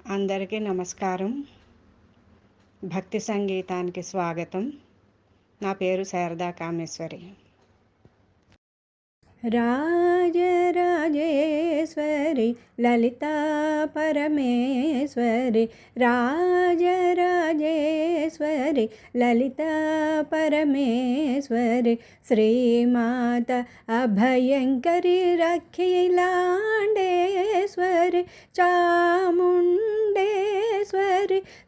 అందరికీ నమస్కారం. భక్తి సంగీతానికి స్వాగతం. నా పేరు శారదా కామేశ్వరి. రాజరాజేశ్వరి లలితా పరమేశ్వరి, రాజరాజేశ్వరి లలితా పరమేశ్వరి, శ్రీమాత అభయంకరి రఖిలాండేశ్వరి, చాముండేశ్వరి,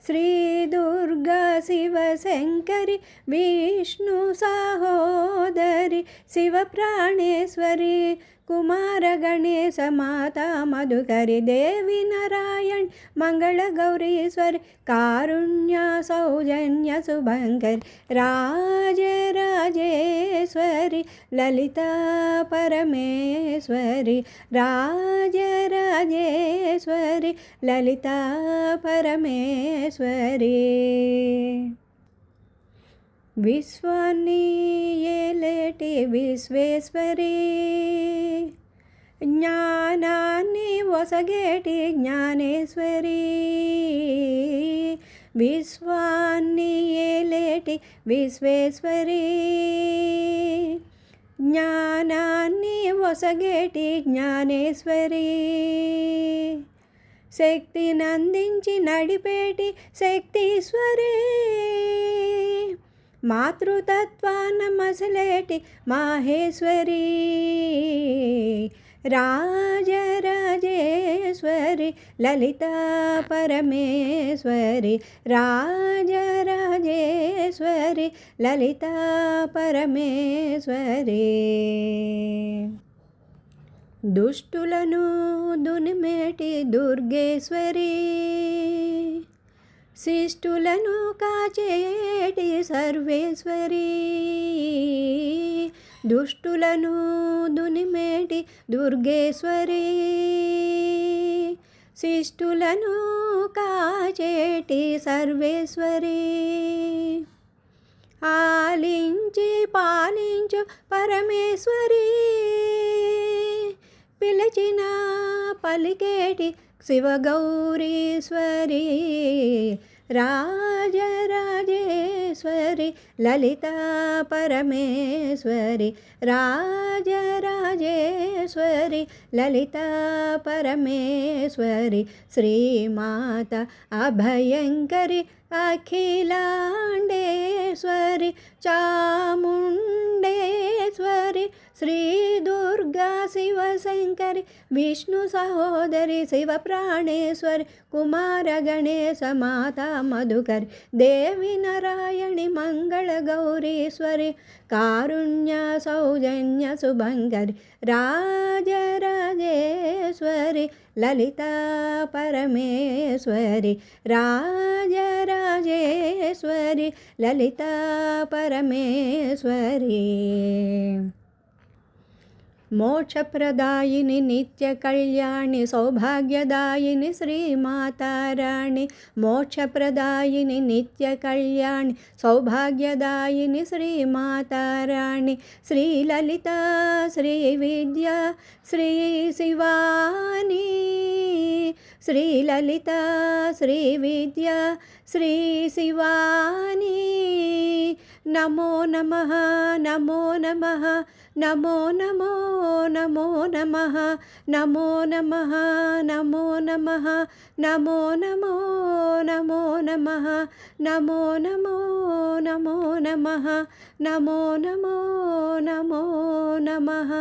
శ్రీ దుర్గా శివశంకరి, విష్ణు సహోదరి, శివప్రాణేశ్వరి, కుమార గణేశ మాతా మధుకరి, దేవి నారాయణ్ మంగళ గౌరీశ్వరి, కారుణ్య సౌజన్య శుభంకరి, రాజరాజేశ్వరి లలితా పరమేశ్వరి, రాజరాజేశ్వరి లలితా పరమేశ్వరి. విశ్వాన్ని ఏలేటి విశ్వేశ్వరి, జ్ఞానాన్ని ఒసగేటి జ్ఞానేశ్వరి, విశ్వాన్ని ఏలేటి విశ్వేశ్వరి, జ్ఞానాన్ని ఒసగేటి జ్ఞానేశ్వరి, శక్తినందించి నడిపేటి శక్తీశ్వరి, మాతృతత్వాన మసలేటి మాహేశ్వరి, రాజరాజేశ్వరి లలితా పరమేశ్వరి, రాజరాజేశ్వరి లలితా పరమేశ్వరి. దుష్టులను దునిమేటి దుర్గేశ్వరి, శిష్టులను కాచేటి సర్వేశ్వరి, దుష్టులను దునిమేటి దుర్గేశ్వరి, శిష్టులను కాచేటి సర్వేశ్వరి, ఆలించి పాలించు పరమేశ్వరి, పిలిచిన పలికేటి శివగౌరీశ్వరి, రాజరాజేశ్వరి లలితా పరమేశ్వరి, రాజరాజేశ్వరి లలితా పరమేశ్వరి, శ్రీమాత అభయంకరి అఖిలాండేశ్వరి, చాముండేశ్వరి, శ్రీ దుర్గా శివశంకరి, విష్ణు సహోదరి, శివప్రాణేశ్వరి, కుమార గణేశ మాతా మధుకరి, దేవి నారాయణి మంగళ గౌరీశ్వరి, కారుణ్య సౌజన్య శుభంకరి, రాజరాజేశ్వరి లలితా పరమేశ్వరి, రాజరాజేశ్వరి లలితా పరమేశ్వరి. మోక్షప్రదాయిని నిత్య కళ్యాణి సౌభాగ్యదాయిని శ్రీమాతారాణి, మోక్షప్రదాయిని నిత్య కళ్యాణి సౌభాగ్యదాయిని శ్రీమాతారాణి, శ్రీ లలిత శ్రీ విద్య శ్రీ శివాని, శ్రీ లలిత శ్రీ విద్య శ్రీ శివాని, నమో నమః నమో నమః నమో నమో నమో నమః నమో నమః నమో నమః నమో నమో నమో నమః నమో నమో నమో నమః నమో నమో నమో నమః.